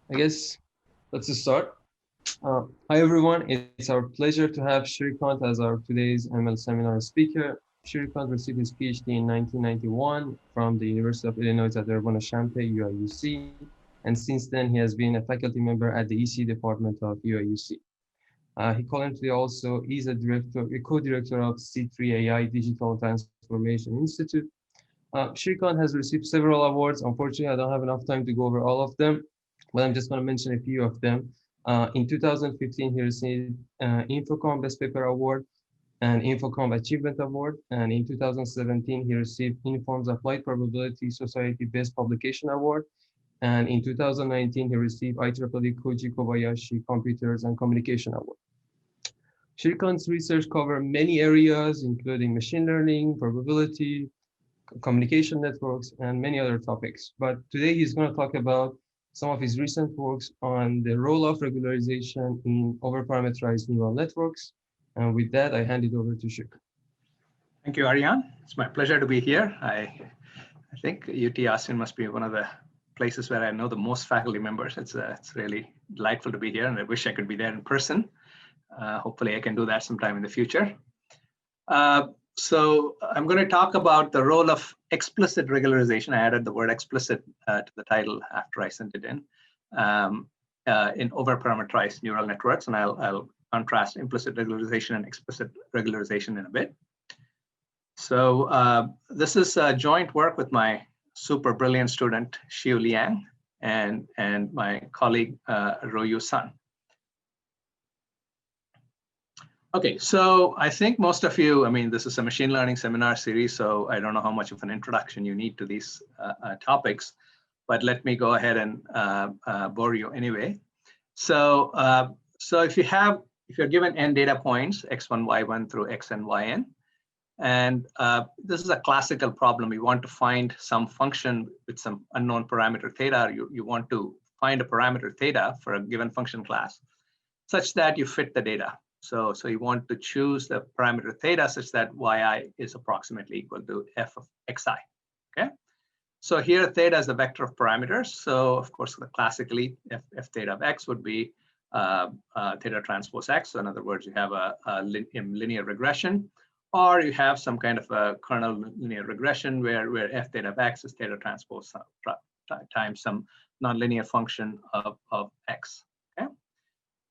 I guess let's just start. Hi everyone, it's our pleasure to have Srikant as our today's ML seminar speaker. Srikant received his PhD in 1991 from the University of Illinois at Urbana-Champaign, UIUC, and since then he has been a faculty member at the ECE department of UIUC. He currently also is a co-director of C3.ai Digital Transformation Institute. Srikant has received several awards. Unfortunately, I don't have enough time to go over all of them, but I'm just going to mention a few of them. In 2015, he received INFOCOM Best Paper Award and INFOCOM Achievement Award. And in 2017, he received Informs Applied Probability Society Best Publication Award. And in 2019, he received IEEE Koji Kobayashi Computers and Communication Award. Srikant's research covers many areas, including machine learning, probability, communication networks, and many other topics. But today he's going to talk about some of his recent works on the role of regularization in overparameterized neural networks. And with that, I hand it over to Srikant. Thank you, Aryan. It's my pleasure to be here. I think UT Austin must be one of the places where I know the most faculty members. It's really delightful to be here, and I wish I could be there in person. Hopefully I can do that sometime in the future. So I'm going to talk about the role of explicit regularization. I added the word explicit to the title after I sent it in overparameterized neural networks, and I'll contrast implicit regularization and explicit regularization in a bit. So this is a joint work with my super brilliant student, Shiyu Liang, and my colleague, Ruoyu Sun. Okay, so I think most of you, this is a machine learning seminar series, so I don't know how much of an introduction you need to these topics, but let me go ahead and bore you anyway. So, if you're given n data points, x1, y1 through xn, yn, and this is a classical problem. You want to find some function with some unknown parameter theta. You want to find a parameter theta for a given function class such that you fit the data. So you want to choose the parameter theta such that yi is approximately equal to f of xi, okay? So here theta is the vector of parameters. So of course, classically, f theta of x would be theta transpose x. So in other words, you have a linear regression, or you have some kind of a kernel linear regression where f theta of x is theta transpose times some nonlinear function of x, okay?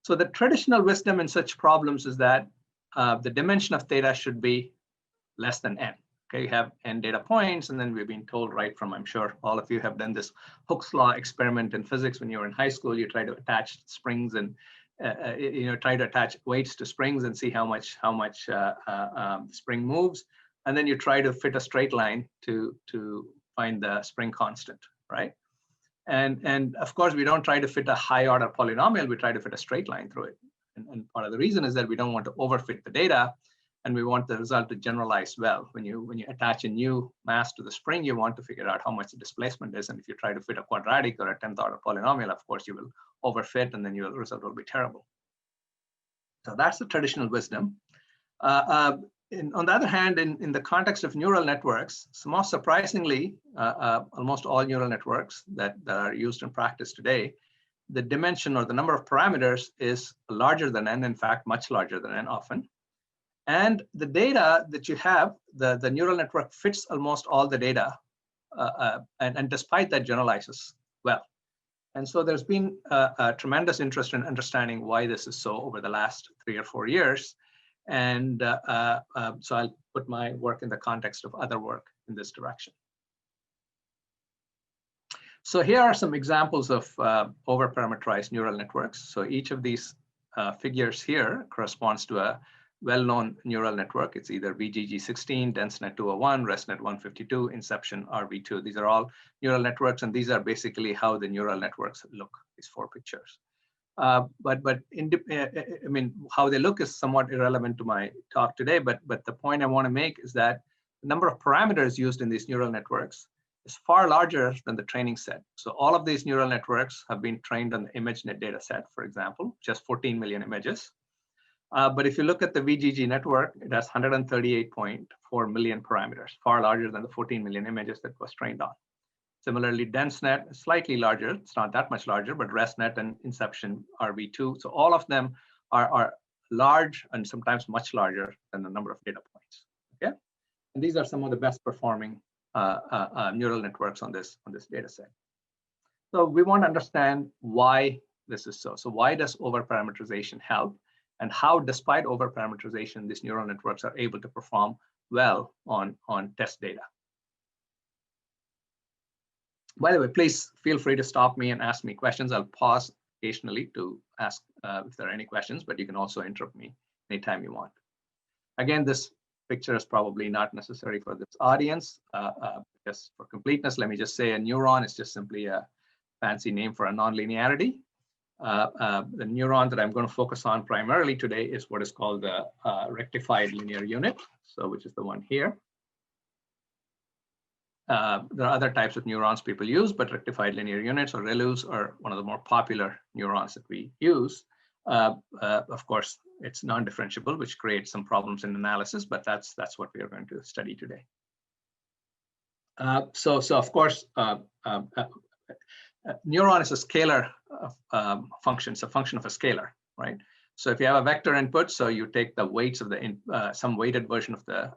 So the traditional wisdom in such problems is that the dimension of theta should be less than n. Okay, you have n data points, and then we've been told right from, I'm sure all of you have done this Hooke's law experiment in physics when you were in high school. You try to attach springs and try to attach weights to springs and see how much spring moves, and then you try to fit a straight line to find the spring constant, right? And of course, we don't try to fit a high order polynomial, we try to fit a straight line through it. And part of the reason is that we don't want to overfit the data, and we want the result to generalize well. When you attach a new mass to the spring, you want to figure out how much the displacement is. And if you try to fit a quadratic or a 10th order polynomial, of course, you will overfit, and then your result will be terrible. So that's the traditional wisdom. On the other hand, in the context of neural networks, most surprisingly, almost all neural networks that are used in practice today, the dimension or the number of parameters is larger than n, in fact, much larger than n often. And the data that you have, the neural network fits almost all the data, and despite that generalizes well. And so there's been a tremendous interest in understanding why this is so over the last 3 or 4 years. And so I'll put my work in the context of other work in this direction. So here are some examples of overparameterized neural networks. So each of these figures here corresponds to a well-known neural network. It's either VGG16, DenseNet 201, ResNet 152, Inception RV2. These are all neural networks, and these are basically how the neural networks look, these 4 pictures. How they look is somewhat irrelevant to my talk today, but the point I want to make is that the number of parameters used in these neural networks is far larger than the training set. So all of these neural networks have been trained on the ImageNet data set, for example, just 14 million images. But if you look at the VGG network, it has 138.4 million parameters, far larger than the 14 million images that was trained on. Similarly, DenseNet is slightly larger. It's not that much larger, but ResNet and Inception are V2. So all of them are large and sometimes much larger than the number of data points. Okay, and these are some of the best performing neural networks on this data set. So we want to understand why this is so. So why does overparameterization help, and how, despite overparameterization, these neural networks are able to perform well on test data? By the way, please feel free to stop me and ask me questions. I'll pause occasionally to ask if there are any questions, but you can also interrupt me anytime you want. Again, this picture is probably not necessary for this audience. Just for completeness, let me just say a neuron is just simply a fancy name for a nonlinearity. The neuron that I'm going to focus on primarily today is what is called the rectified linear unit, so which is the one here. There are other types of neurons people use, but rectified linear units, or ReLUs, are one of the more popular neurons that we use. Of course, it's non-differentiable, which creates some problems in analysis, but that's what we are going to study today. So of course, neuron is a scalar function. It's a function of a scalar, right? So if you have a vector input, so you take the weights of the some weighted version of the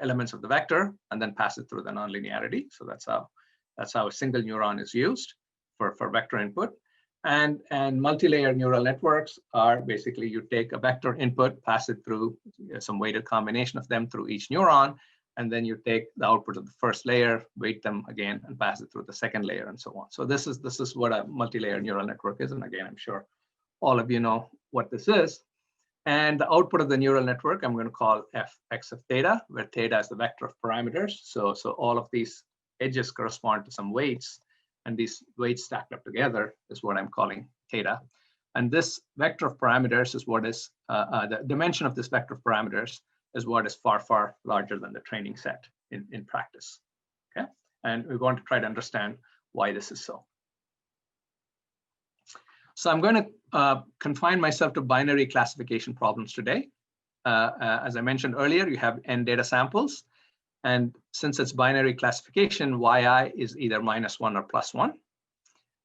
elements of the vector and then pass it through the nonlinearity. So that's how a single neuron is used for vector input. And multi-layer neural networks are basically you take a vector input, pass it through some weighted combination of them through each neuron, and then you take the output of the first layer, weight them again, and pass it through the second layer, and so on. So this is what a multi-layer neural network is. And again, I'm sure all of you know what this is. And the output of the neural network, I'm going to call fx of theta, where theta is the vector of parameters. So all of these edges correspond to some weights, and these weights stacked up together is what I'm calling theta. And this vector of parameters is what is, the dimension of this vector of parameters is what is far, far larger than the training set in practice, okay? And we're going to try to understand why this is so. So I'm going to confine myself to binary classification problems today. As I mentioned earlier, you have n data samples. And since it's binary classification, yi is either -1 or +1.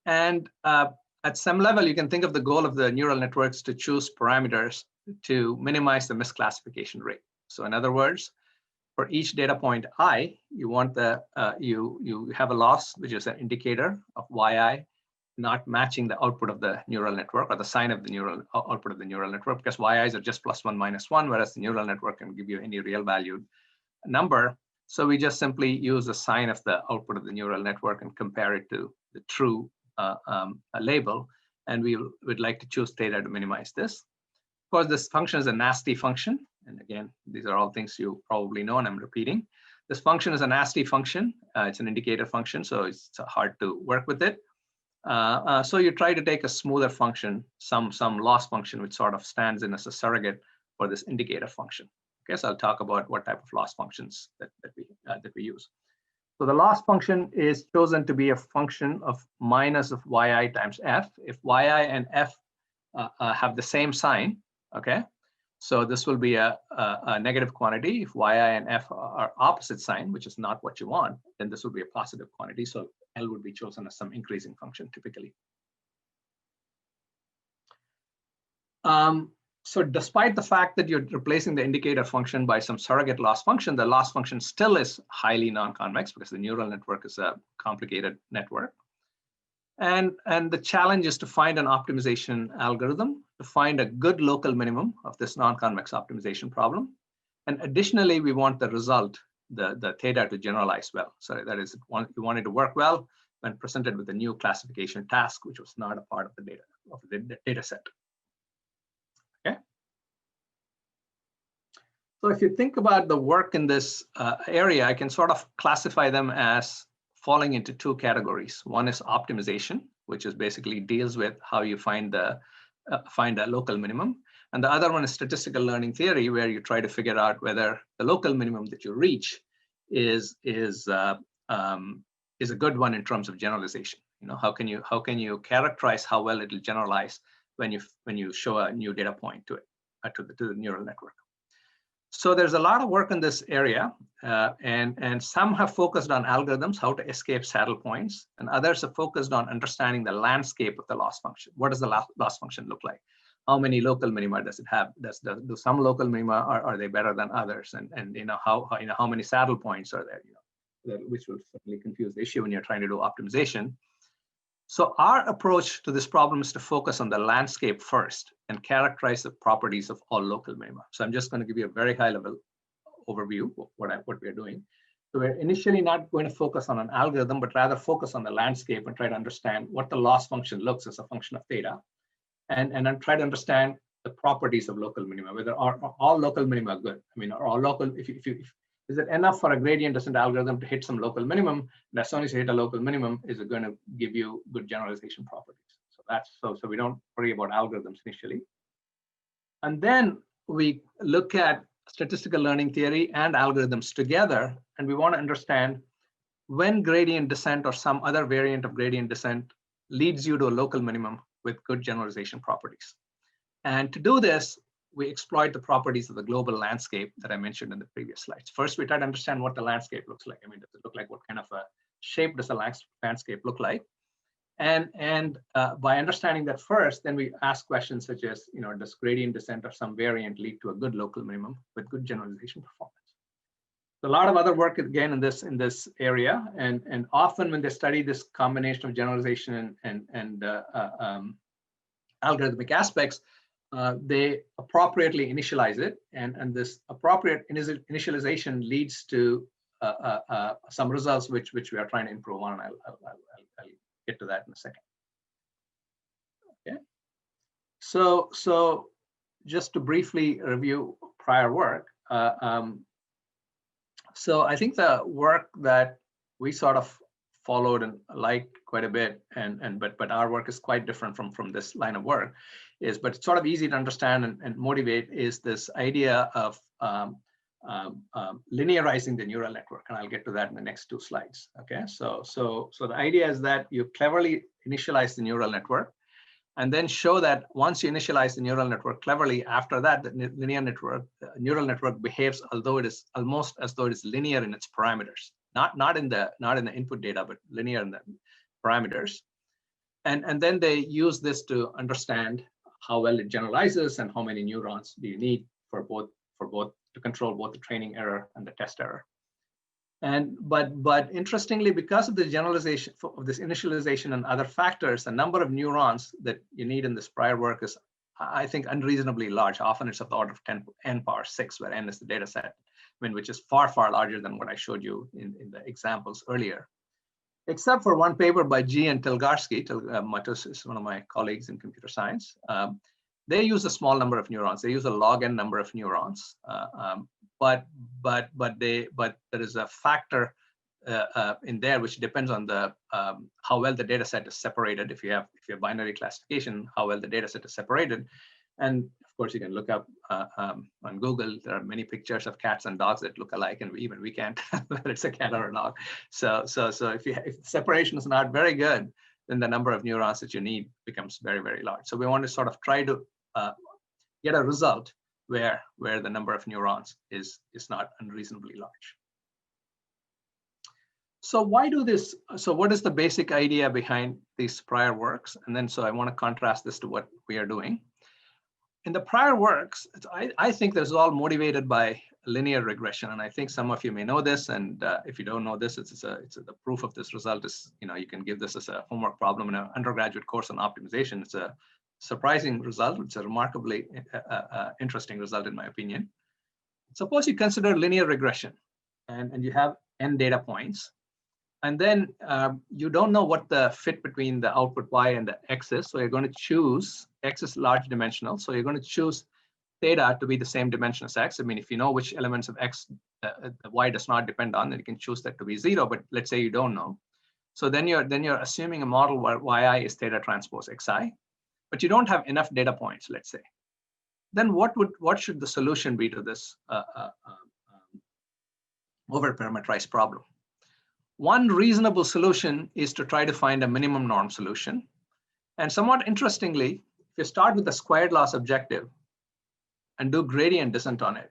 And at some level, you can think of the goal of the neural networks to choose parameters to minimize the misclassification rate. So in other words, for each data point I, you want you have a loss, which is an indicator of yi not matching the output of the neural network, or the sign of the output of the neural network, because yi's are just +1, -1, whereas the neural network can give you any real valued number. So we just simply use the sign of the output of the neural network and compare it to the true label, and we would like to choose theta to minimize this. Of course, this function is a nasty function, and again, these are all things you probably know, and I'm repeating. This function is a nasty function. It's an indicator function, so it's hard to work with it. So you try to take a smoother function, some loss function, which sort of stands in as a surrogate for this indicator function. Okay, so I'll talk about what type of loss functions that we use. So the loss function is chosen to be a function of minus of yi times f. If yi and f have the same sign, okay, so this will be a negative quantity. If yi and f are opposite sign, which is not what you want, then this will be a positive quantity. So L would be chosen as some increasing function typically. So despite the fact that you're replacing the indicator function by some surrogate loss function, the loss function still is highly non-convex because the neural network is a complicated network. And the challenge is to find an optimization algorithm to find a good local minimum of this non-convex optimization problem. And additionally, we want the result, the theta, to generalize well. So that is, you want it to work well when presented with a new classification task, which was not a part of the data set. Okay. So if you think about the work in this area, I can sort of classify them as falling into two categories. One is optimization, which is basically deals with how you find a local minimum. And the other one is statistical learning theory, where you try to figure out whether the local minimum that you reach is a good one in terms of generalization. You know, how can you characterize how well it will generalize when you show a new data point to it, to the neural network. So there's a lot of work in this area, and some have focused on algorithms, how to escape saddle points, and others have focused on understanding the landscape of the loss function. What does the loss function look like? How many local minima does it have? Do some local minima are they better than others? And how many saddle points are there? Which will certainly confuse the issue when you're trying to do optimization. So our approach to this problem is to focus on the landscape first and characterize the properties of all local minima. So I'm just going to give you a very high level overview of what we're doing. So we're initially not going to focus on an algorithm, but rather focus on the landscape and try to understand what the loss function looks as a function of theta, and then try to understand the properties of local minima, whether are all local minima good. I mean, are all local, is it enough for a gradient descent algorithm to hit some local minimum? And as soon as you hit a local minimum, is it going to give you good generalization properties? So we don't worry about algorithms initially. And then we look at statistical learning theory and algorithms together, and we want to understand when gradient descent or some other variant of gradient descent leads you to a local minimum with good generalization properties. And to do this, we exploit the properties of the global landscape that I mentioned in the previous slides. First, we try to understand what the landscape looks like. I mean, does it look like, what kind of a shape does the landscape look like? And by understanding that first, then we ask questions such as, does gradient descent or some variant lead to a good local minimum with good generalization performance? So a lot of other work again in this area, and often when they study this combination of generalization and algorithmic aspects, they appropriately initialize it, and this appropriate initialization leads to some results which we are trying to improve on, and I'll get to that in a second. Okay, so just to briefly review prior work, so I think the work that we sort of followed and liked quite a bit, but our work is quite different from this line of work, but it's sort of easy to understand and motivate, is this idea of linearizing the neural network, and I'll get to that in the next two slides. Okay, so the idea is that you cleverly initialize the neural network, and then show that once you initialize the neural network cleverly, after that, the neural network behaves almost as though it is linear in its parameters, not in the input data, but linear in the parameters. And then they use this to understand how well it generalizes and how many neurons do you need for both to control both the training error and the test error. But interestingly, because of the generalization of this initialization and other factors, the number of neurons that you need in this prior work is, I think, unreasonably large. Often it's of the order of n power 6, where n is the data set, which is far, far larger than what I showed you in the examples earlier. Except for one paper by G and Tilgarsky. Matos is one of my colleagues in computer science. They use a small number of neurons. They use a log n number of neurons, but there is a factor in there which depends on the how well the data set is separated. If you have binary classification, how well the data set is separated, and of course you can look up on Google. There are many pictures of cats and dogs that look alike, and even we can't tell whether it's a cat or a dog. So if separation is not very good, then the number of neurons that you need becomes very, very large. So we want to sort of try to get a result where the number of neurons is not unreasonably large. So why do this? So what is the basic idea behind these prior works? And then so I want to contrast this to what we are doing. In the prior works, I think this is all motivated by linear regression, and I think some of you may know this. And if you don't know this, it's the proof of this result is, you can give this as a homework problem in an undergraduate course on optimization. It's a surprising result. It's a remarkably interesting result, in my opinion. Suppose you consider linear regression, and you have n data points, and then you don't know what the fit between the output y and the x is. So you're going to choose, x is large dimensional. So you're going to choose theta to be the same dimension as x. I mean, if you know which elements of x the y does not depend on, then you can choose that to be 0. But let's say you don't know. So then you're assuming a model where yi is theta transpose xi, but you don't have enough data points, let's say. Then what should the solution be to this overparameterized problem? One reasonable solution is to try to find a minimum norm solution. And somewhat interestingly, if you start with the squared loss objective and do gradient descent on it,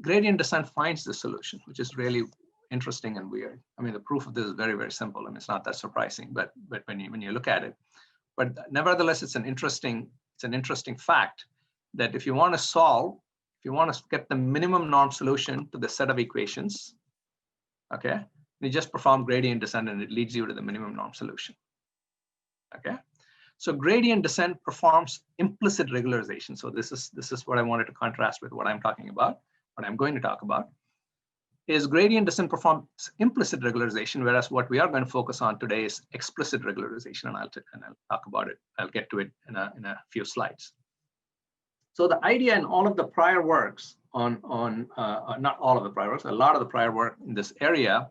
gradient descent finds the solution, which is really interesting and weird. I mean, the proof of this is very, very simple. I mean, it's not that surprising, but when you look at it, but nevertheless, it's an interesting fact that if you want to get the minimum norm solution to the set of equations, okay, you just perform gradient descent and it leads you to the minimum norm solution. Okay, so gradient descent performs implicit regularization. So this is what I wanted to contrast with what I'm talking about. What I'm going to talk about is gradient descent performs implicit regularization, whereas what we are going to focus on today is explicit regularization, and I'll talk about it. I'll get to it in a few slides. So the idea in all of the prior works not all of the prior works, a lot of the prior work in this area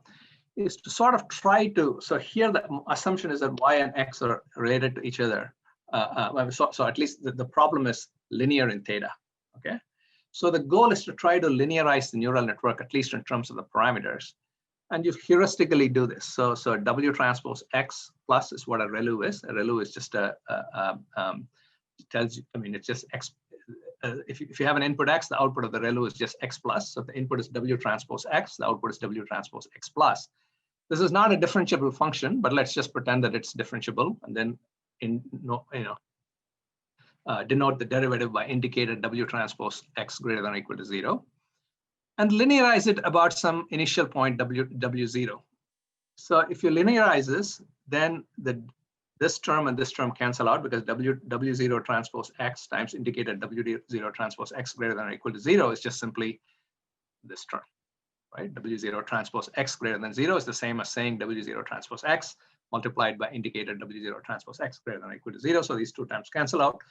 is to sort of try to, so here the assumption is that y and x are related to each other. So at least the problem is linear in theta, okay? So the goal is to try to linearize the neural network, at least in terms of the parameters. And you heuristically do this. So W transpose X plus is what a ReLU is. A ReLU is just it tells you, I mean, it's just X. If you have an input X, the output of the ReLU is just X plus. So if the input is W transpose X, the output is W transpose X plus. This is not a differentiable function, but let's just pretend that it's differentiable, and then denote the derivative by indicated W transpose X greater than or equal to 0, and linearize it about some initial point W0. So if you linearize this, then this term and this term cancel out, because W0 transpose X times indicated W0 transpose X greater than or equal to 0 is just simply this term, right? W0 transpose X greater than 0 is the same as saying W0 transpose X multiplied by indicated W0 transpose X greater than or equal to 0. So these two terms cancel out.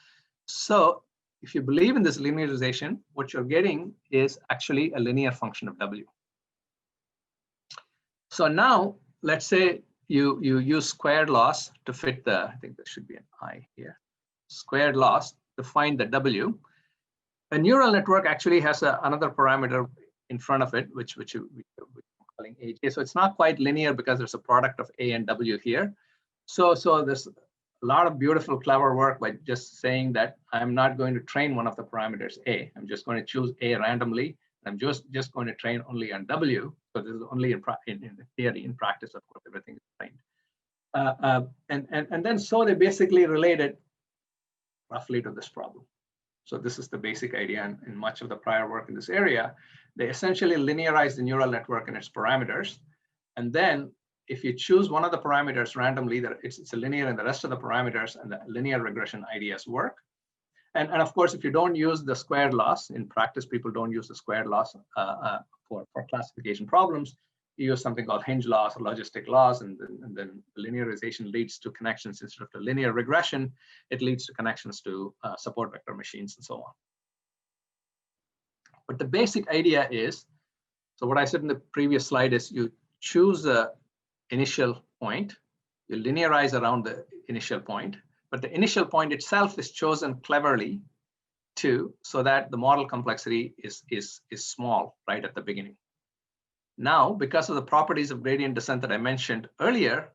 So if you believe in this linearization, what you're getting is actually a linear function of W. So now let's say you use squared loss to fit the, I think there should be an I here, squared loss to find the W. A neural network actually has another parameter in front of it, which we're calling AJ. So it's not quite linear because there's a product of A and W here. So there's a lot of beautiful, clever work by just saying that I'm not going to train one of the parameters A. I'm just going to choose A randomly. I'm just going to train only on W. So this is only in theory. In practice, of course, everything is trained. And then so they basically related roughly to this problem. So this is the basic idea. And in much of the prior work in this area, they essentially linearize the neural network and its parameters. And then if you choose one of the parameters randomly, that it's a linear in the rest of the parameters, and the linear regression ideas work. And of course, if you don't use the squared loss, in practice, people don't use the squared loss for classification problems. You use something called hinge loss or logistic loss, and then linearization leads to connections instead of the linear regression. It leads to connections to support vector machines and so on. But the basic idea is, so what I said in the previous slide is you choose the initial point, you linearize around the initial point, but the initial point itself is chosen cleverly so that the model complexity is small right at the beginning. Now, because of the properties of gradient descent that I mentioned earlier,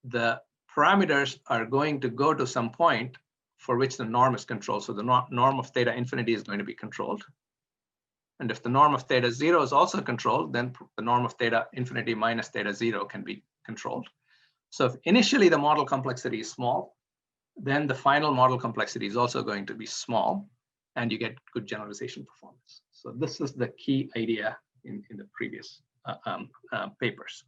the parameters are going to go to some point for which the norm is controlled. So the norm of theta infinity is going to be controlled. And if the norm of theta 0 is also controlled, then the norm of theta infinity minus theta 0 can be controlled. So if initially the model complexity is small, then the final model complexity is also going to be small, and you get good generalization performance. So this is the key idea in the previous papers.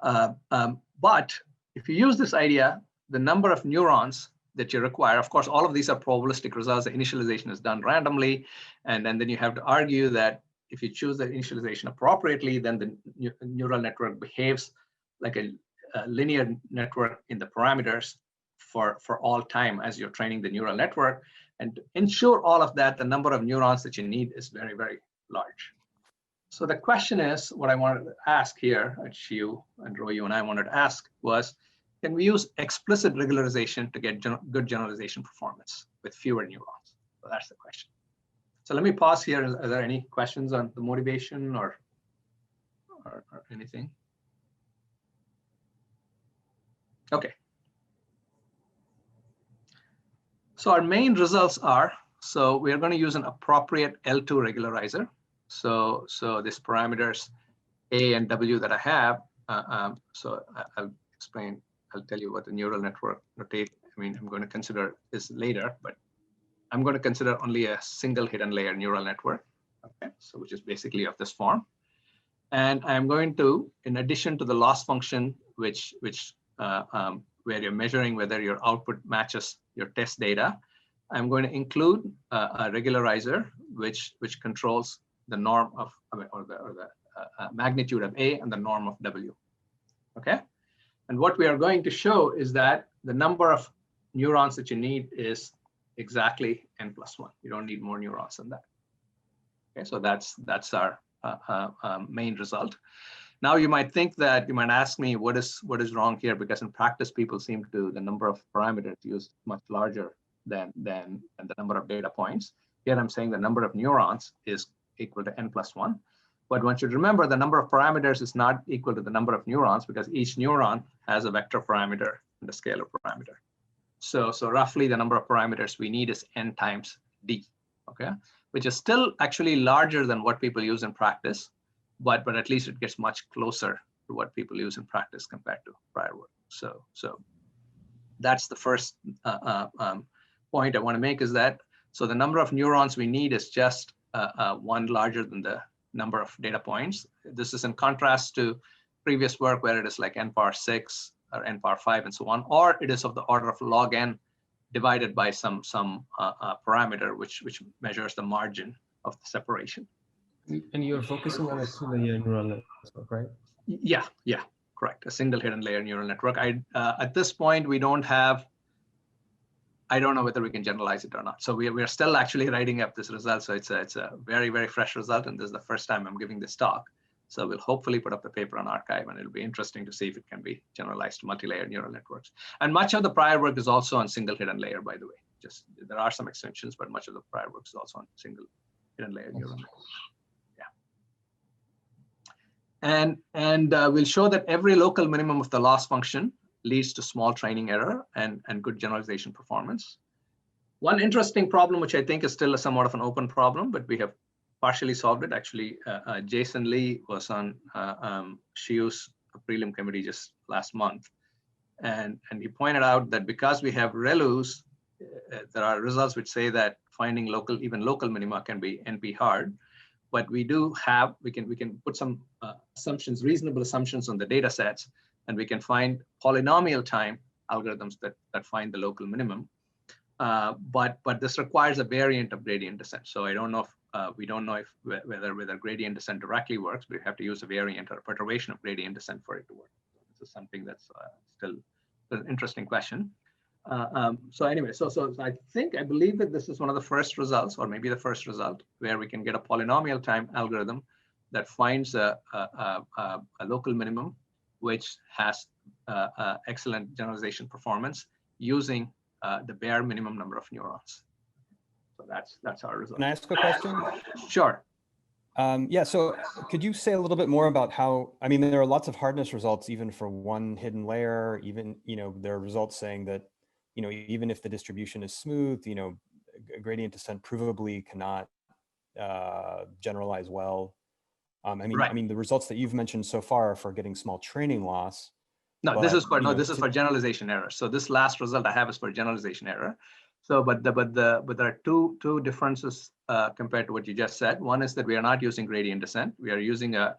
But if you use this idea, the number of neurons that you require, of course, all of these are probabilistic results. The initialization is done randomly. And then you have to argue that if you choose the initialization appropriately, then the neural network behaves like a linear network in the parameters for all time as you're training the neural network. And to ensure all of that, the number of neurons that you need is very, very large. So the question is, what I wanted to ask here at Shiyu and Ruoyu and I wanted to ask was, can we use explicit regularization to get good generalization performance with fewer neurons? So that's the question. So let me pause here. Are there any questions on the motivation or anything? Okay. So our main results are, So we are going to use an appropriate L2 regularizer. So these parameters A and W that I have, I'll explain, I'll tell you what the neural network notate. I mean, I'm going to consider this later, but I'm going to consider only a single hidden layer neural network. Okay, so which is basically of this form. And I'm going to, in addition to the loss function, where you're measuring whether your output matches your test data, I'm going to include a regularizer which controls the norm of, or the magnitude of A and the norm of W. Okay, and what we are going to show is that the number of neurons that you need is exactly n+1. You don't need more neurons than that. Okay, so that's our main result. Now you might think that, you might ask me what is wrong here, because in practice people seem to, the number of parameters used much larger than the number of data points. Here I'm saying the number of neurons is equal to n+1. But one should remember the number of parameters is not equal to the number of neurons, because each neuron has a vector parameter and a scalar parameter. So roughly the number of parameters we need is n times d, okay, which is still actually larger than what people use in practice, but at least it gets much closer to what people use in practice compared to prior work. So that's the first point I want to make, is that so the number of neurons we need is just one larger than the number of data points. This is in contrast to previous work where it is like n power 6 or n power 5 and so on, or it is of the order of log n divided by some parameter which measures the margin of the separation. And you're focusing on a single-layer neural network, right? Yeah, correct. A single hidden layer neural network. At this point we don't have. I don't know whether we can generalize it or not. So we are still actually writing up this result. So it's a very, very fresh result, and this is the first time I'm giving this talk. So we'll hopefully put up the paper on arXiv, and it'll be interesting to see if it can be generalized to multi-layer neural networks. And much of the prior work is also on single hidden layer, by the way. Just there are some extensions, but much of the prior work is also on single hidden layer neural networks. Yeah. And we'll show that every local minimum of the loss function leads to small training error and good generalization performance. One interesting problem, which I think is still somewhat of an open problem, but we have partially solved it. Actually, Jason Lee was on Shiyu's prelim committee just last month. And he pointed out that because we have ReLUs, there are results which say that finding even local minima can be NP hard. But we can put some assumptions, reasonable assumptions on the data sets, and we can find polynomial time algorithms that find the local minimum. But this requires a variant of gradient descent. So I don't know if we don't know whether gradient descent directly works, but we have to use a variant or a perturbation of gradient descent for it to work. This is something that's still an interesting question. So anyway, so I believe that this is one of the first results, or maybe the first result, where we can get a polynomial time algorithm that finds a local minimum, which has excellent generalization performance using the bare minimum number of neurons. So that's our result. Can I ask a question? Sure. Yeah, so could you say a little bit more about how, I mean, there are lots of hardness results even for one hidden layer, even, there are results saying that, even if the distribution is smooth, gradient descent provably cannot generalize well. I mean, the results that you've mentioned so far are for getting small training loss. No, this is for generalization error. So this last result I have is for generalization error. So, but there are two differences compared to what you just said. One is that we are not using gradient descent. We are using a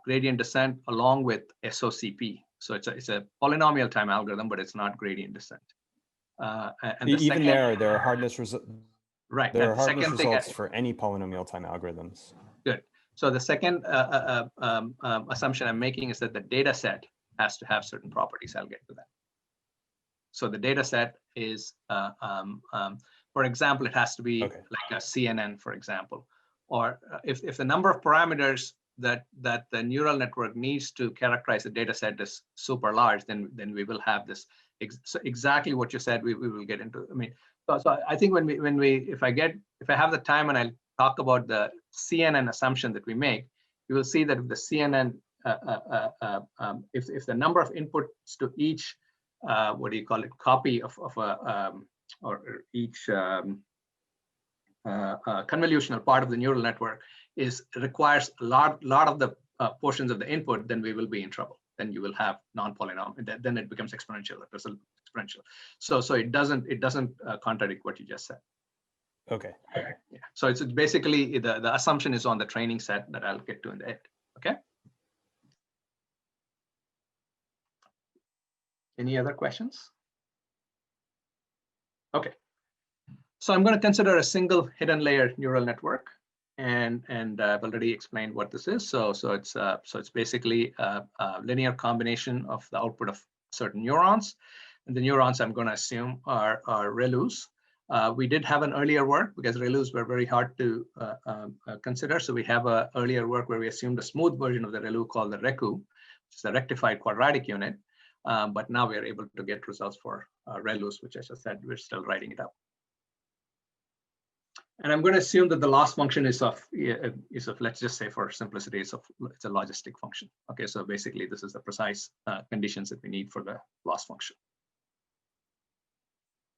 gradient descent along with SOCP. So it's a polynomial time algorithm, but it's not gradient descent. And even there are hardness results. Right. There are hardness results for any polynomial time algorithms. Good. So the second assumption I'm making is that the data set has to have certain properties. I'll get to that. So the data set is, for example, it has to be like a CNN, for example, or if the number of parameters that the neural network needs to characterize the data set is super large, then we will have this so exactly what you said. We will get into. I mean, so I think if I have the time and I'll talk about the CNN assumption that we make, you will see that if the CNN if the number of inputs to each copy of a or each convolutional part of the neural network requires a lot of the portions of the input, then we will be in trouble. Then you will have non-polynomial. Then it becomes exponential. Exponential. So it doesn't contradict what you just said. Okay. Yeah. So it's basically the assumption is on the training set that I'll get to in the end. Okay. Any other questions? Okay. So I'm going to consider a single hidden layer neural network, and I've already explained what this is. So it's basically a linear combination of the output of certain neurons, and the neurons I'm going to assume are ReLUs. We did have an earlier work because ReLUs were very hard to consider. So we have an earlier work where we assumed a smooth version of the ReLU called the ReCU, which is the rectified quadratic unit. But now we are able to get results for ReLUs, which, as I said, we're still writing it up. And I'm going to assume that the loss function is of let's just say for simplicity, it's a logistic function. Okay, so basically this is the precise conditions that we need for the loss function.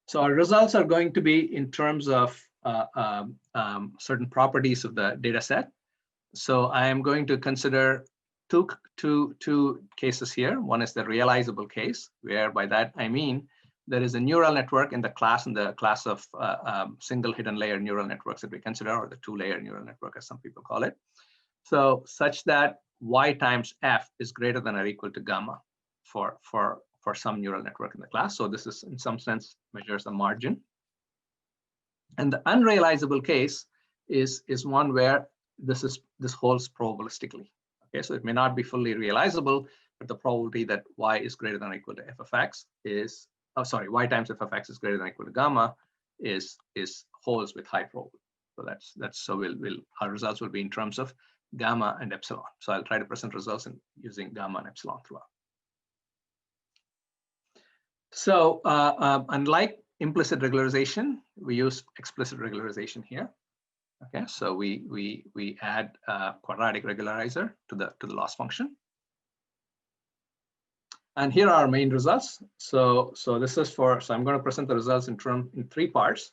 So our results are going to be in terms of certain properties of the data set. So I am going to consider two cases here. One is the realizable case, where by that I mean there is a neural network in the class of single hidden layer neural networks that we consider, or the two-layer neural network, as some people call it. So such that y times f is greater than or equal to gamma for some neural network in the class. So this is, in some sense, measures the margin. And the unrealizable case is one where this holds probabilistically. Okay, so it may not be fully realizable, but the probability that y is greater than or equal to f of x is, y times f of x is greater than or equal to gamma is holds with high probability. So our results will be in terms of gamma and epsilon. So I'll try to present results using gamma and epsilon throughout. So unlike implicit regularization, we use explicit regularization here. Okay, so we add a quadratic regularizer to the loss function. And here are our main results. So this is so I'm going to present the results in three parts.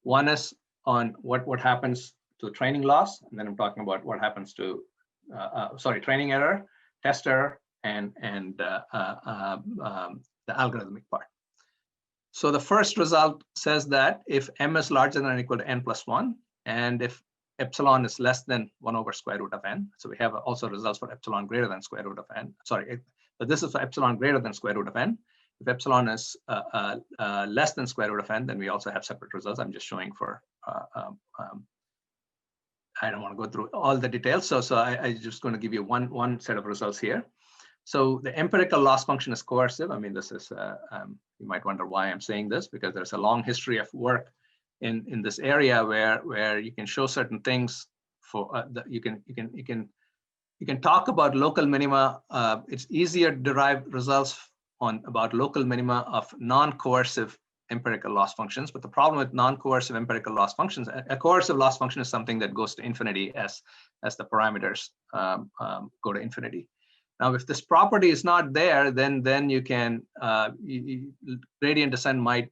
One is on what happens to training loss, and then I'm talking about what happens to training error, test error, and the algorithmic part. So the first result says that if m is larger than or equal to n plus 1, and if epsilon is less than 1 over square root of n, so we have also results for epsilon greater than square root of n. But this is for epsilon greater than square root of n. If epsilon is less than square root of n, then we also have separate results. I'm just showing for, I don't want to go through all the details. So I'm just going to give you one set of results here. So the empirical loss function is coercive. I mean, this is, you might wonder why I'm saying this, because there's a long history of work in this area where you can show certain things for, you can talk about local minima. It's easier to derive results about local minima of non-coercive empirical loss functions. But the problem with non-coercive empirical loss functions, a coercive loss function is something that goes to infinity as the parameters go to infinity. Now, if this property is not there, then you can gradient descent might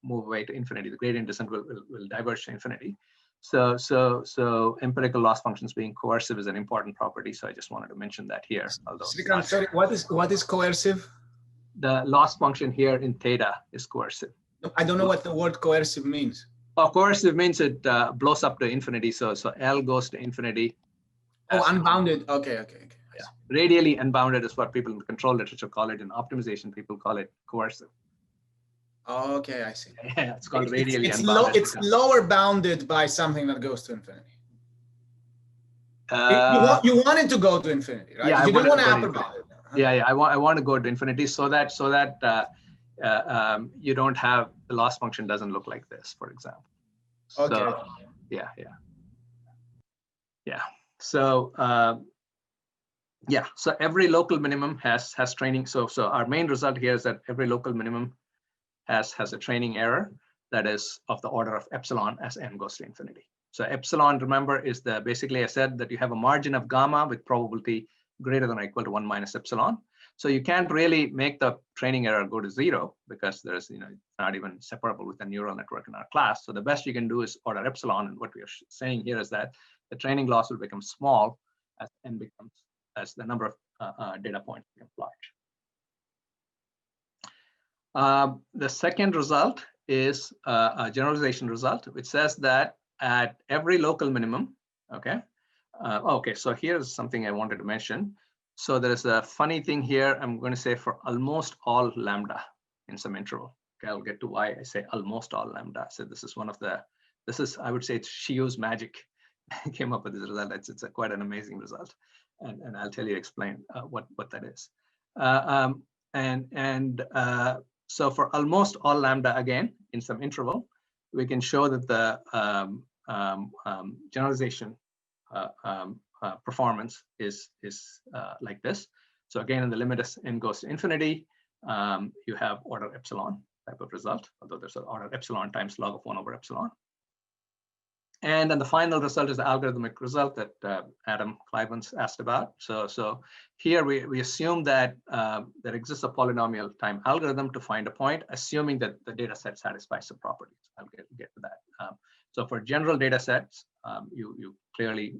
move away to infinity. The gradient descent will diverge to infinity. So empirical loss functions being coercive is an important property. So I just wanted to mention that here. Srikant, sorry, what is coercive? The loss function here in theta is coercive. I don't know what the word coercive means. Oh, coercive means it blows up to infinity. So L goes to infinity. Oh, unbounded. Okay. Yeah. Radially unbounded is what people in the control literature call it. In optimization, people call it coercive. Oh, okay, I see. Yeah, it's called radially unbounded. It's lower bounded by something that goes to infinity. You want it to go to infinity, right? Yeah, you don't want to upper bound it. Yeah. I want to go to infinity so that you don't have the loss function doesn't look like this, for example. Okay. So, yeah. So so every local minimum has training. So our main result here is that every local minimum has a training error that is of the order of epsilon as n goes to infinity. So epsilon, remember, is basically I said that you have a margin of gamma with probability greater than or equal to 1 minus epsilon. So you can't really make the training error go to 0 because there's, it's not even separable with the neural network in our class. So the best you can do is order epsilon. And what we are saying here is that the training loss will become small as n becomes, as the number of data points becomes large. The second result is a generalization result, which says that at every local minimum, okay. So here's something I wanted to mention. So there's a funny thing here. I'm going to say for almost all lambda in some interval. Okay, I'll get to why I say almost all lambda. So this is one of the, I would say it's Shiyu's magic. Came up with this result. It's quite an amazing result. And I'll tell you, explain what that is. So for almost all lambda, again, in some interval, we can show that the generalization performance is like this. So again, in the limit as n goes to infinity, you have order epsilon type of result, although there's an order epsilon times log of 1 over epsilon. And then the final result is the algorithmic result that Adam Clivens asked about. So here we assume that there exists a polynomial time algorithm to find a point, assuming that the data set satisfies the properties. I'll get to that. So for general data sets, you clearly,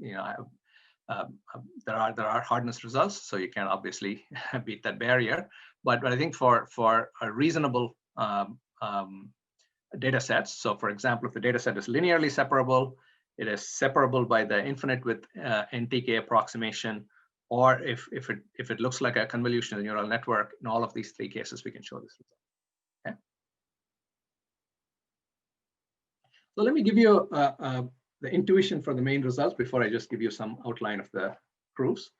there are hardness results, so you can obviously beat that barrier. But I think for a reasonable data sets, so for example, if the data set is linearly separable, it is separable by the infinite width NTK approximation, or if it looks like a convolutional neural network, in all of these three cases, we can show this result. Okay. So let me give you the intuition for the main results before I just give you some outline of the proofs.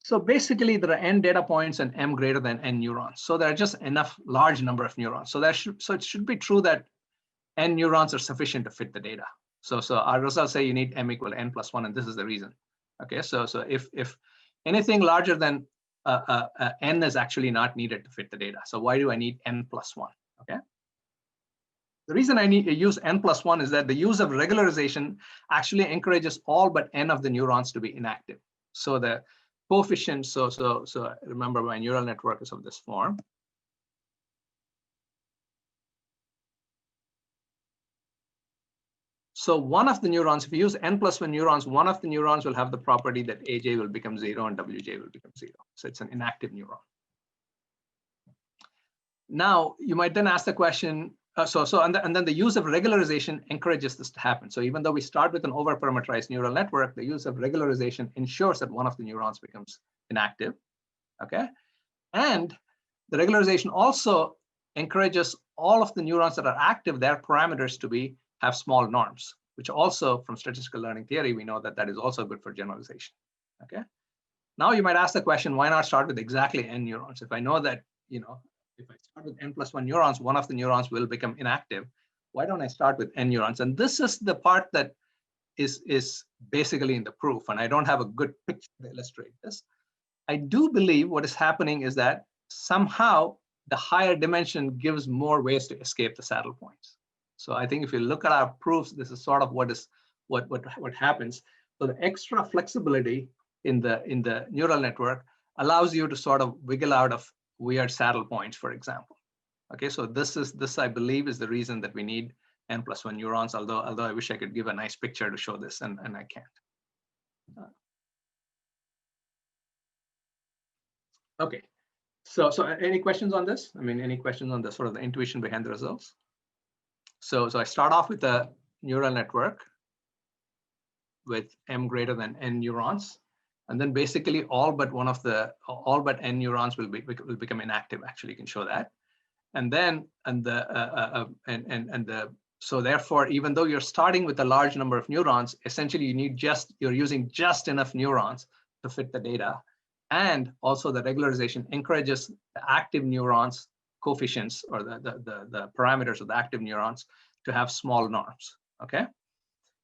So basically, there are n data points and m greater than n neurons. So there are just enough large number of neurons. So it should be true that n neurons are sufficient to fit the data. So our results say you need m equal to n plus 1, and this is the reason. Okay, so if anything larger than n is actually not needed to fit the data. So why do I need n plus 1? Okay. The reason I need to use n plus 1 is that the use of regularization actually encourages all but n of the neurons to be inactive. So the coefficient, so remember my neural network is of this form. So one of the neurons, if you use n plus 1 neurons, one of the neurons will have the property that AJ will become 0 and WJ will become 0. So it's an inactive neuron. Now, you might then ask the question, and then the use of regularization encourages this to happen. So even though we start with an overparameterized neural network, the use of regularization ensures that one of the neurons becomes inactive, okay? And the regularization also encourages all of the neurons that are active, their parameters to have small norms, which also from statistical learning theory, we know that that is also good for generalization, okay? Now you might ask the question, why not start with exactly n neurons? If I know that, if I start with n plus 1 neurons, one of the neurons will become inactive. Why don't I start with n neurons? And this is the part that is basically in the proof, and I don't have a good picture to illustrate this. I do believe what is happening is that somehow the higher dimension gives more ways to escape the saddle points. So I think if you look at our proofs, this is sort of what happens. So the extra flexibility in the neural network allows you to sort of wiggle out of weird saddle points, for example. Okay, so this I believe is the reason that we need n plus 1 neurons, although I wish I could give a nice picture to show this, and I can't. Okay, so any questions on this? I mean, any questions on the sort of the intuition behind the results? So I start off with a neural network with m greater than n neurons. And then basically all but n neurons will become inactive. Actually, you can show that. And then so therefore, even though you're starting with a large number of neurons, essentially you're using just enough neurons to fit the data. And also the regularization encourages the active neurons coefficients, or the parameters of the active neurons, to have small norms. Okay.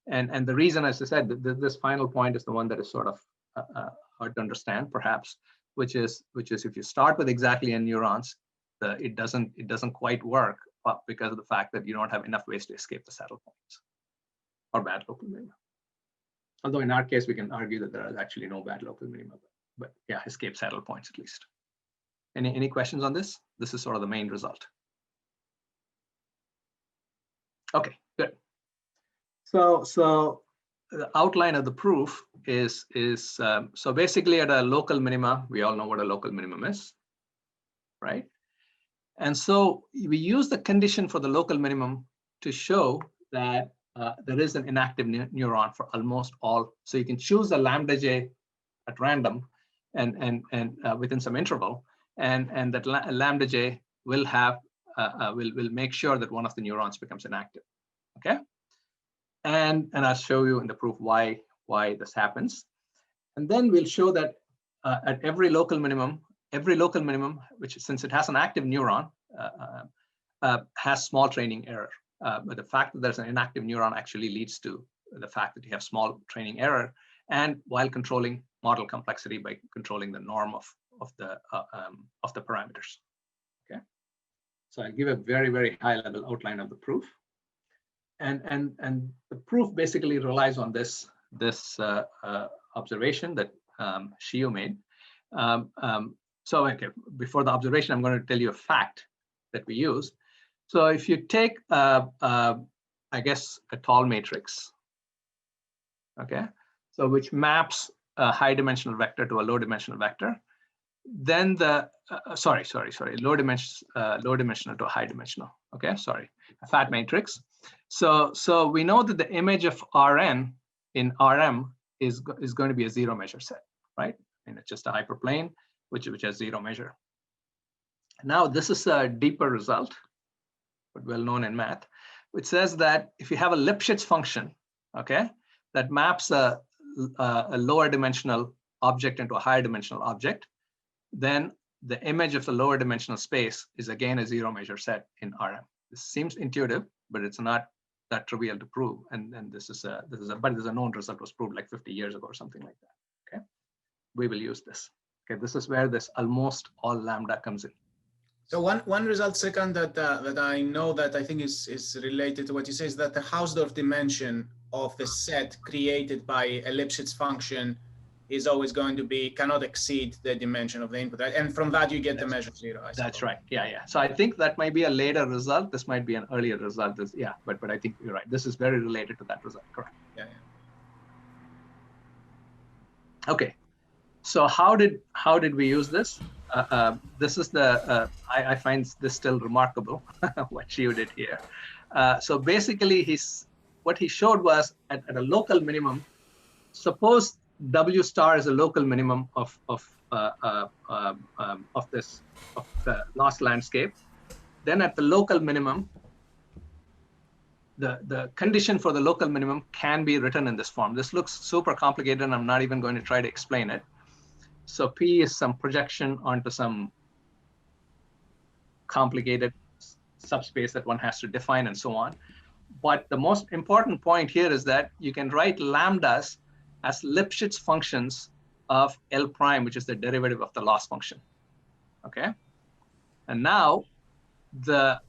And the reason, as I said, this final point is the one that is sort of hard to understand, perhaps, which is if you start with exactly n neurons, it doesn't quite work because of the fact that you don't have enough ways to escape the saddle points or bad local minima. Although in our case, we can argue that there is actually no bad local minima. but yeah, escape saddle points at least. Any questions on this? This is sort of the main result. Okay, good. So the outline of the proof is so basically at a local minima, we all know what a local minimum is, right? And so we use the condition for the local minimum to show that there is an inactive neuron for almost all. So you can choose a lambda j at random and within some interval, and that lambda j will have will make sure that one of the neurons becomes inactive. Okay, and I'll show you in the proof why this happens, and then we'll show that at every local minimum, which since it has an active neuron, has small training error. But the fact that there's an inactive neuron actually leads to the fact that you have small training error, and while controlling model complexity by controlling the norm of the parameters. Okay, so I'll give a very high level outline of the proof, and the proof basically relies on this observation that Shiyu made. So okay, before the observation, I'm going to tell you a fact that we use. So if you take, I guess, a tall matrix, okay, so which maps a high dimensional vector to a low dimensional vector, then the low dimensional to a high dimensional. Okay, sorry, a fat matrix. So we know that the image of Rn in Rm is going to be a zero measure set, right? And it's just a hyperplane which has zero measure. Now this is a deeper result, but well known in math, which says that if you have a Lipschitz function, okay, that maps a lower dimensional object into a higher dimensional object, then the image of the lower dimensional space is again a zero measure set in Rm. This seems intuitive, but it's not that trivial to prove. And this is a known result, was proved like 50 years ago or something like that. Okay, we will use this. Okay, this is where this almost all lambda comes in. So one result, Srikant, that I know that I think is related to what you say is that the Hausdorff dimension of the set created by a Lipschitz function is always going to be, cannot exceed the dimension of the input. And from that you get the measure zero. That's right. Yeah. So I think that might be a later result. This might be an earlier result. Yeah, but I think you're right. This is very related to that result. Correct. Yeah. Okay. So how did we use this? This is the I find this still remarkable what Shiyu did here. So basically, what he showed was at a local minimum. Suppose W star is a local minimum of the lost landscape. Then at the local minimum, the condition for the local minimum can be written in this form. This looks super complicated, and I'm not even going to try to explain it. So P is some projection onto some complicated subspace that one has to define and so on. But the most important point here is that you can write lambdas as Lipschitz functions of L prime, which is the derivative of the loss function. Okay. And now the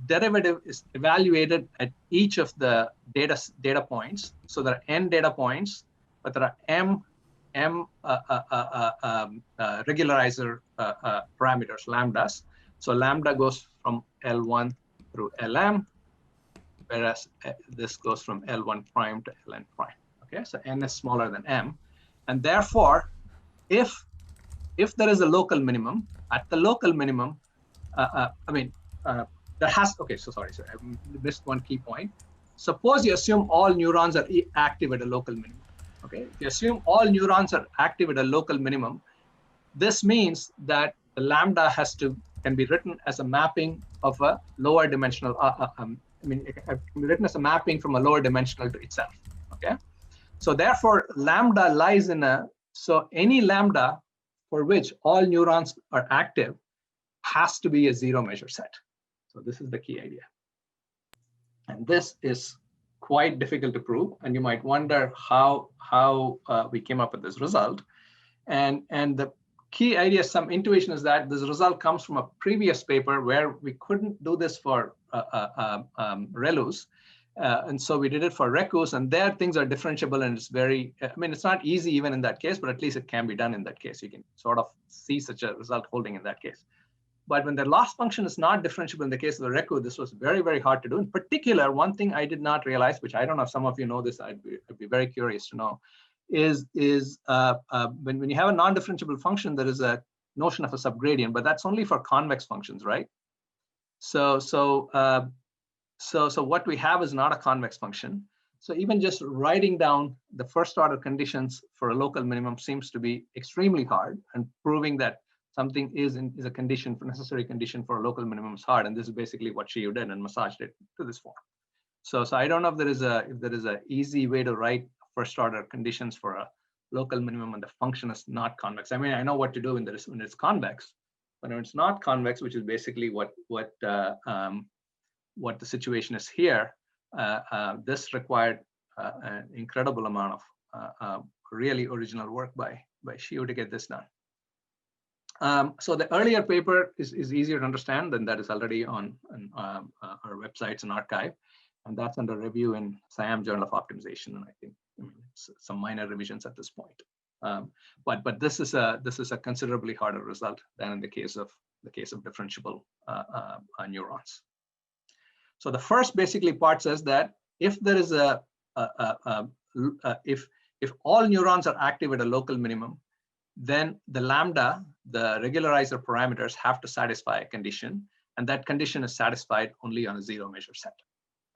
derivative is evaluated at each of the data points. So there are n data points, but there are m regularizer parameters, lambdas. So lambda goes from L1 through Lm, whereas this goes from L1 prime to Ln prime. Okay, so n is smaller than m, and therefore, if there is a local minimum, at the local minimum, there has. Okay, so sorry, I missed one key point. Suppose you assume all neurons are active at a local minimum. Okay, if you assume all neurons are active at a local minimum, this means that the lambda can be written as a mapping of a lower dimensional. It can be written as a mapping from a lower dimensional to itself. Okay, so therefore lambda lies in so any lambda for which all neurons are active has to be a zero measure set. So this is the key idea, and this is quite difficult to prove, and you might wonder how we came up with this result. And the key idea, some intuition, is that this result comes from a previous paper where we couldn't do this for ReLUs, And so we did it for recus, and there things are differentiable, and it's very, I mean, it's not easy even in that case, but at least it can be done in that case. You can sort of see such a result holding in that case. But when the loss function is not differentiable in the case of the recu, this was very, very hard to do. In particular, one thing I did not realize, which I don't know if some of you know this, I'd be very curious to know, is when you have a non-differentiable function, there is a notion of a subgradient, but that's only for convex functions, right? So what we have is not a convex function. So even just writing down the first order conditions for a local minimum seems to be extremely hard, and proving that something is a condition, for necessary condition for a local minimum is hard. And this is basically what Shiyu did and massaged it to this form. So I don't know if there is a easy way to write first order conditions for a local minimum and the function is not convex. I mean, I know what to do when it's convex, but when it's not convex, which is basically what the situation is here, this required an incredible amount of really original work by Shiyu to get this done. So the earlier paper is easier to understand, and that is already on our websites and archive, and that's under review in Siam Journal of Optimization, and I think some minor revisions at this point. But this is a considerably harder result than in the case of differentiable neurons. So the first basically part says that if there is if all neurons are active at a local minimum, then the lambda, the regularizer parameters, have to satisfy a condition, and that condition is satisfied only on a zero measure set.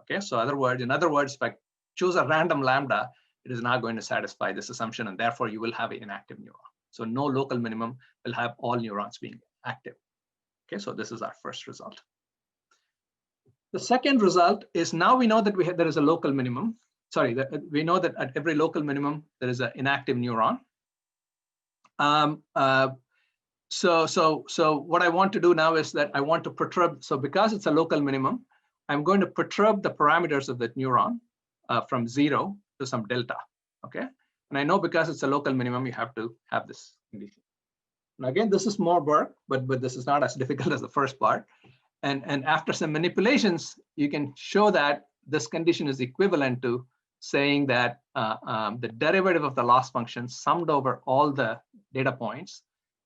Okay, so in other words, if I choose a random lambda, it is not going to satisfy this assumption, and therefore you will have an inactive neuron. So no local minimum will have all neurons being active. Okay, so this is our first result. The second result is, now we know that there is a local minimum. Sorry, we know that at every local minimum there is an inactive neuron. So what I want to do now is that I want to perturb. So because it's a local minimum, I'm going to perturb the parameters of that neuron from 0 to some delta. Okay, and I know because it's a local minimum, you have to have this condition. And again, this is more work, but this is not as difficult as the first part. And after some manipulations, you can show that this condition is equivalent to saying that the derivative of the loss function summed over all the data points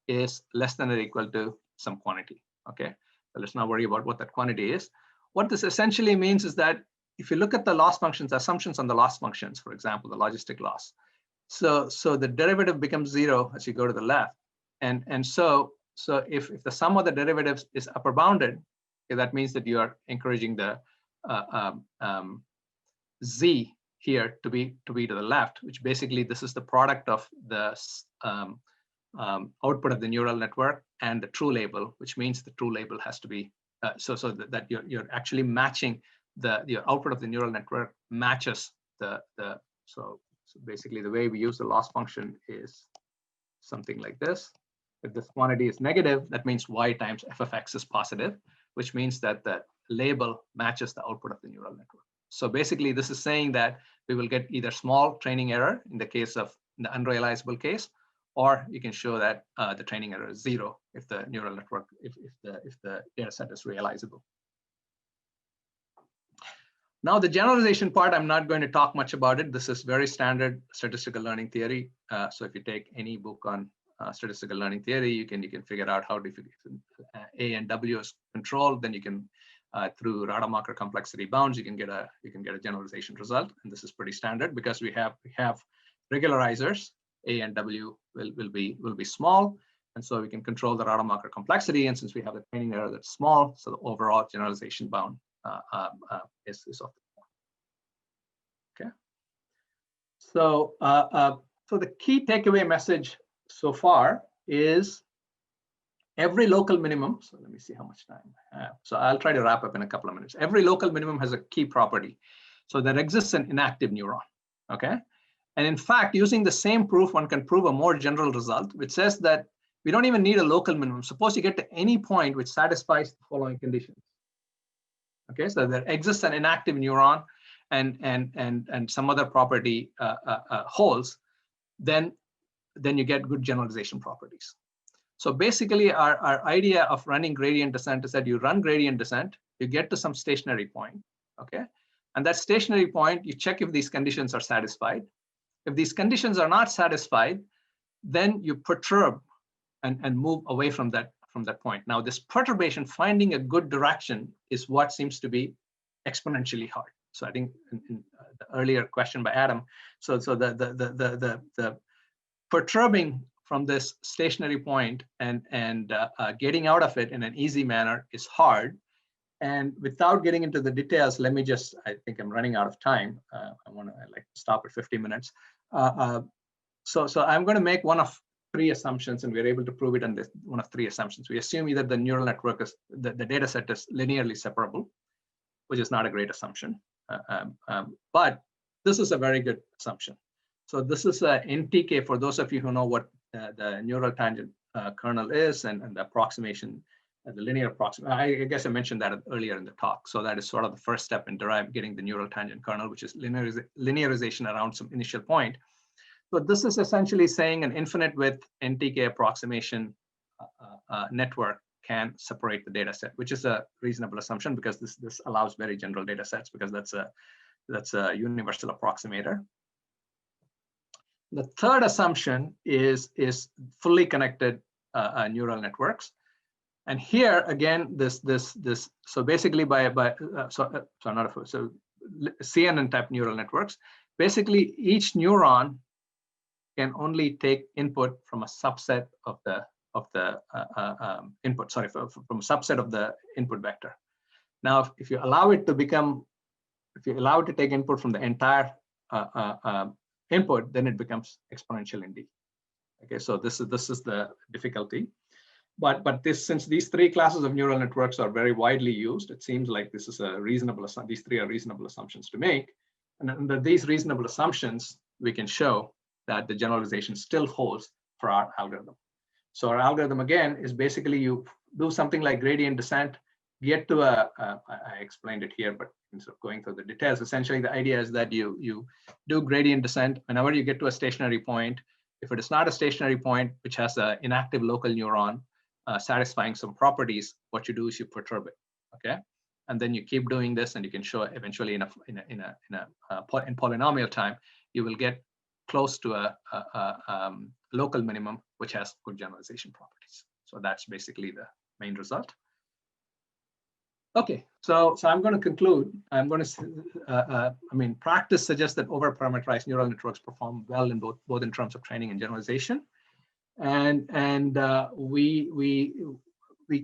is less than or equal to some quantity. Okay, so let's not worry about what that quantity is. What this essentially means is that if you look at the loss functions, assumptions on the loss functions, for example, the logistic loss, so the derivative becomes 0 as you go to the left, and so if the sum of the derivatives is upper bounded, okay, that means that you are encouraging the z here to be to the left, which basically this is the product of the output of the neural network and the true label, which means the true label has to be so that you're actually matching your output of the neural network matches so basically the way we use the loss function is something like this. If this quantity is negative, that means y times f of x is positive, which means that the label matches the output of the neural network. So basically, this is saying that we will get either small training error in the case of the unrealizable case, or you can show that the training error is 0 if the neural network, if the data set is realizable. Now, the generalization part, I'm not going to talk much about it. This is very standard statistical learning theory. So if you take any book on statistical learning theory, you can figure out how if A and W is controlled, then you can through Rademacher complexity bounds, you can get a generalization result, and this is pretty standard because we have regularizers. A and W will be small, and so we can control the Rademacher complexity. And since we have a training error that's small, so the overall generalization bound is of the form. Okay. So so the key takeaway message so far is every local minimum. So let me see how much time I have. So I'll try to wrap up in a couple of minutes. Every local minimum has a key property. So there exists an inactive neuron. Okay. And in fact, using the same proof, one can prove a more general result, which says that we don't even need a local minimum. Suppose you get to any point which satisfies the following conditions. Okay, so there exists an inactive neuron and some other property holds, then you get good generalization properties. So basically, our idea of running gradient descent is that you run gradient descent, you get to some stationary point, okay? And that stationary point, you check if these conditions are satisfied. If these conditions are not satisfied, then you perturb and move away from that point. Now, this perturbation, finding a good direction, is what seems to be exponentially hard. So I think in the earlier question by Adam, so the perturbing from this stationary point and getting out of it in an easy manner is hard. And without getting into the details, let me just, I think I'm running out of time. I like to stop at 50 minutes. So I'm going to make one of 3 assumptions, and we're able to prove it on this one of 3 assumptions. We assume either the neural network is, the data set is linearly separable, which is not a great assumption. But this is a very good assumption. So this is a NTK, for those of you who know what the neural tangent kernel is, and the approximation, the linear approximation. I guess I mentioned that earlier in the talk. So that is sort of the first step in getting the neural tangent kernel, which is linearization around some initial point. So this is essentially saying an infinite width NTK approximation network can separate the data set, which is a reasonable assumption because this allows very general data sets, because that's a universal approximator. The third assumption is fully connected neural networks. And here again, so basically so CNN type neural networks, basically each neuron can only take input from a subset of the input, from a subset of the input vector. Now, if you allow it to take input from the entire input, then it becomes exponential in D. Okay, so this is the difficulty. But since these 3 classes of neural networks are very widely used, it seems like this is a reasonable, these 3 are reasonable assumptions to make. And under these reasonable assumptions, we can show that the generalization still holds for our algorithm. So our algorithm, again, is basically you do something like gradient descent, get to I explained it here, but instead of going through the details, essentially the idea is that you do gradient descent whenever you get to a stationary point. If it is not a stationary point, which has an inactive local neuron satisfying some properties, what you do is you perturb it, okay? And then you keep doing this, and you can show eventually in polynomial time, you will get close to a local minimum, which has good generalization properties. So that's basically the main result. Okay, so I'm going to conclude. I'm going to, practice suggests that overparameterized neural networks perform well in both in terms of training and generalization. And we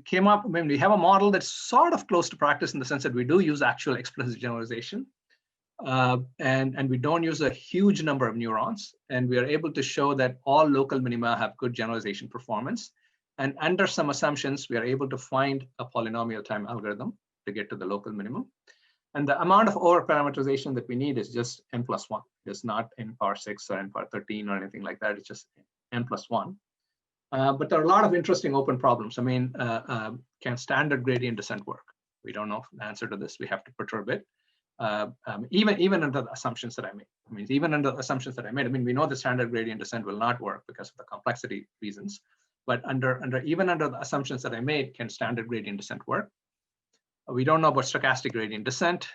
came up, we have a model that's sort of close to practice in the sense that we do use actual explicit generalization. And we don't use a huge number of neurons, and we are able to show that all local minima have good generalization performance. And under some assumptions, we are able to find a polynomial time algorithm to get to the local minimum. And the amount of overparameterization that we need is just n+1. It's not n⁻⁶ or n⁻13 or anything like that. It's just n+1. But there are a lot of interesting open problems. Can standard gradient descent work? We don't know the answer to this. We have to perturb it. Even under the assumptions that I made. Even under the assumptions that I made, we know the standard gradient descent will not work because of the complexity reasons. But even under the assumptions that I made, can standard gradient descent work? We don't know about stochastic gradient descent.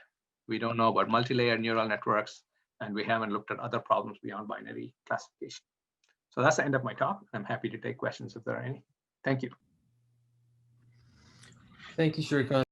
We don't know about multi-layer neural networks, and we haven't looked at other problems beyond binary classification. So that's the end of my talk. I'm happy to take questions if there are any. Thank you. Thank you, Srikant.